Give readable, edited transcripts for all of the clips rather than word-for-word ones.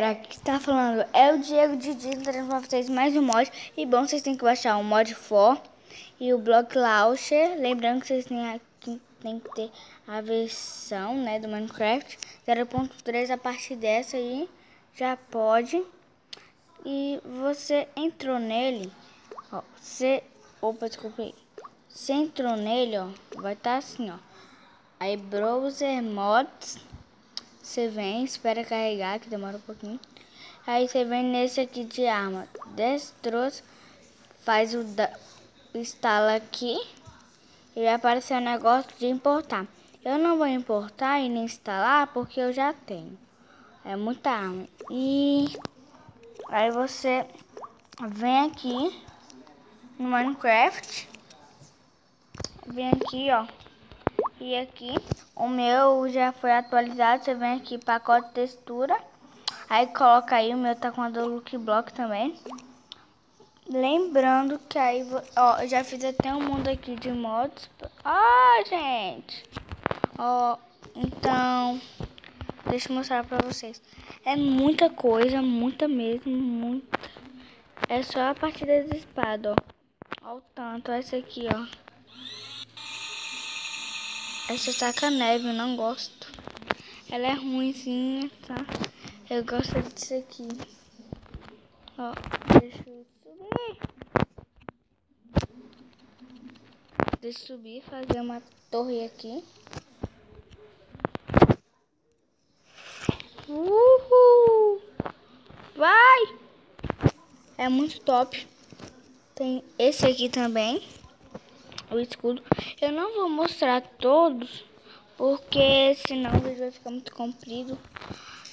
galera, aqui está falando é o Diego de Disney, trazendo para vocês mais um mod. E bom, vocês têm que baixar o mod for e o Block Launcher. Lembrando que vocês tem que ter a versão, né, do Minecraft 0.3. A partir dessa aí já pode. E você entrou nele, ó, desculpa aí. Você entrou nele, ó, vai estar assim, ó. Aí browser mods. Você vem, espera carregar, que demora um pouquinho. Aí você vem nesse aqui de arma. Destros, faz instala aqui. E vai aparecer um negócio de importar. Eu não vou importar e nem instalar porque eu já tenho. É muita arma. E aí você vem aqui no Minecraft. Vem aqui, ó. E aqui, o meu já foi atualizado. Você vem aqui, pacote textura. Aí coloca aí, o meu tá com a do Look Block também. Lembrando que aí, ó, eu já fiz até um mundo aqui de mods. Ó, gente. Ó, então, deixa eu mostrar pra vocês. É muita coisa, muita mesmo, muita. É só a parte das espadas, ó. Ó o tanto, essa aqui, ó. Essa taca neve, eu não gosto. Ela é ruimzinha, tá? Eu gosto disso aqui. Ó, deixa eu subir. Deixa eu subir, fazer uma torre aqui. Uhul! Vai! É muito top. Tem esse aqui também. O escudo. Eu não vou mostrar todos, porque senão o vídeo vai ficar muito comprido.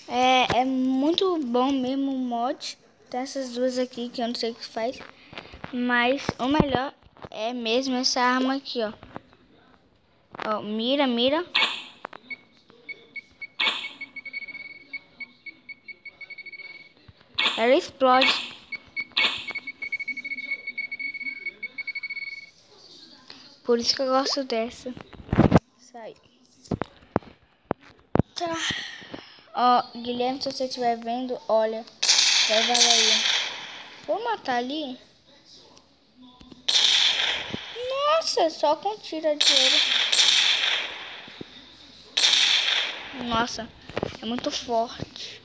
É muito bom mesmo o mod. Tem essas duas aqui que eu não sei o que faz. Mas o melhor é mesmo essa arma aqui, ó. Ó, mira, mira. Ela explode. Por isso que eu gosto dessa. Sai. Tá. Ó, Guilherme, se você estiver vendo, olha. Vai valer aí. Vou matar ali. Nossa, só com tira de ouro. Nossa, é muito forte.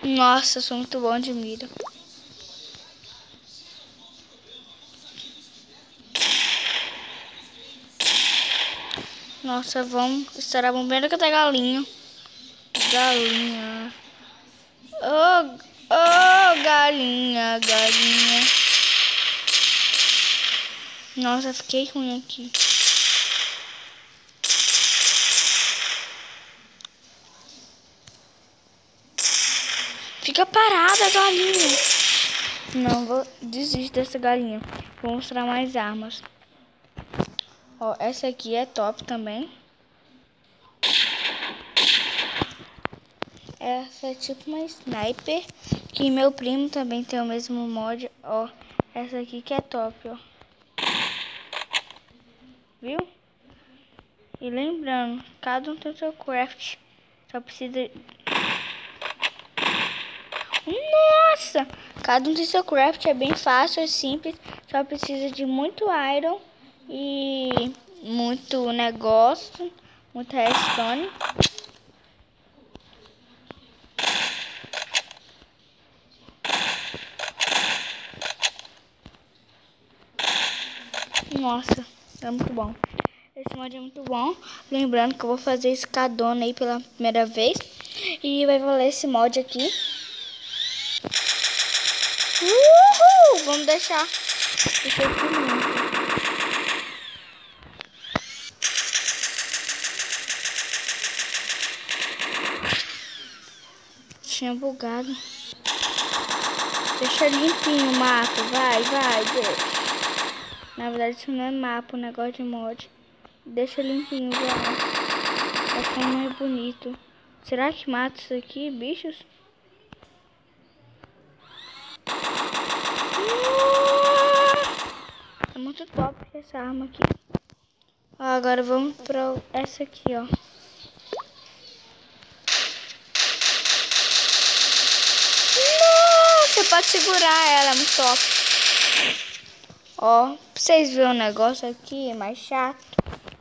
Nossa, eu sou muito bom de mira. Nossa, vamos estourar a bombeira que tá galinha. Galinha. Oh, oh, galinha, galinha. Nossa, fiquei ruim aqui. Fica parada, galinha. Não, vou desistir dessa galinha. Vou mostrar mais armas. Ó, essa aqui é top também. Essa é tipo uma sniper. Que meu primo também tem o mesmo mod. Ó, essa aqui que é top, ó. Viu? E lembrando, cada um tem o seu craft. Só precisa... Nossa! Cada um tem seu craft, é bem fácil, é simples. Só precisa de muito iron e muito negócio, muito redstone. Nossa, é muito bom. Esse mod é muito bom. Lembrando que eu vou fazer escadona aí pela primeira vez. E vai valer esse mod aqui. Uhul! Vamos deixar. Deixa eu filmar. Tinha bugado. Deixa limpinho o mapa. Vai, deixa. Na verdade isso não é mapa, o negócio de mod. Deixa limpinho já. Vai ficar mais bonito. Será que mata isso aqui, bichos? É muito top essa arma aqui. Ó, agora vamos pra essa aqui, ó. pode segurar ela, é muito top. Ó, pra vocês verem o negócio aqui, é mais chato.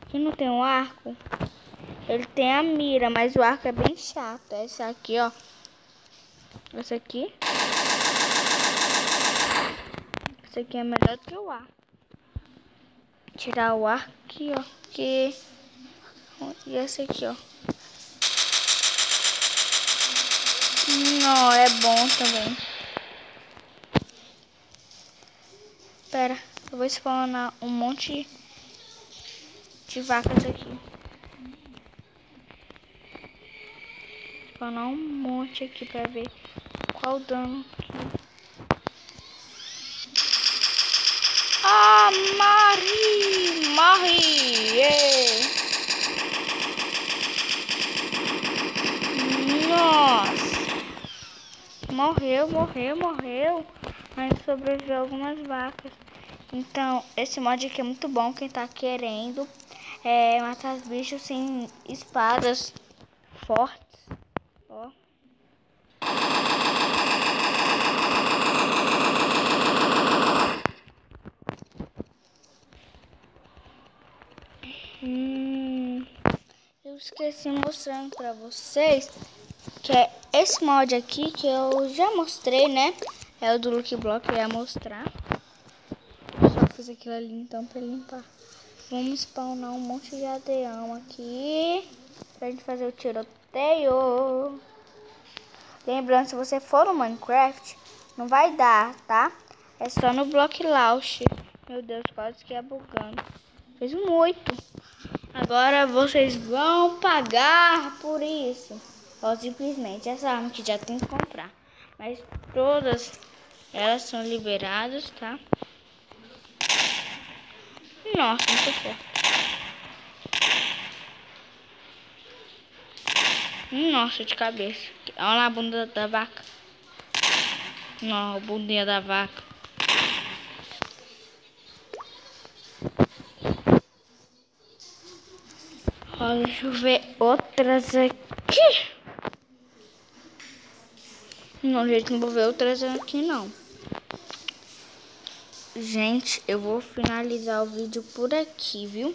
Aqui não tem um arco. Ele tem a mira, mas o arco é bem chato. Essa aqui, ó. Essa aqui. Essa aqui é melhor do que o arco. Tirar o arco aqui, ó. Que... E essa aqui, ó. Não, é bom também. Pera, eu vou spawnar um monte de vacas aqui. Spawnar um monte aqui pra ver qual o dano aqui. Ah, morre! Morre! Yeah. Nossa! Morreu. Mas sobreviveu algumas vacas. Então, esse mod aqui é muito bom. Quem tá querendo matar os bichos sem espadas fortes. Ó. Eu esqueci mostrando pra vocês que é esse mod aqui que eu já mostrei, né? É o do Lucky Block, eu ia mostrar. Só fiz aquilo ali então pra limpar. Vamos spawnar um monte de aldeão aqui pra gente fazer o tiroteio. Lembrando, se você for no Minecraft, não vai dar, tá? É só no Block Launch. Meu Deus, quase que ia bugando. Fez um 8. Agora vocês vão pagar por isso. Ou simplesmente essa arma que já tem que comprar. Mas todas elas são liberadas, tá? Nossa, muito forte. Nossa, de cabeça. Olha lá a bunda da vaca. Não, a bundinha da vaca. Ó, deixa eu ver outras aqui. Não, gente, não vou ver outras aqui, não. Gente, eu vou finalizar o vídeo por aqui, viu?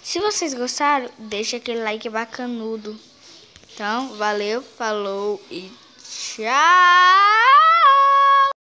Se vocês gostaram, deixa aquele like bacanudo. Então, valeu, falou e tchau!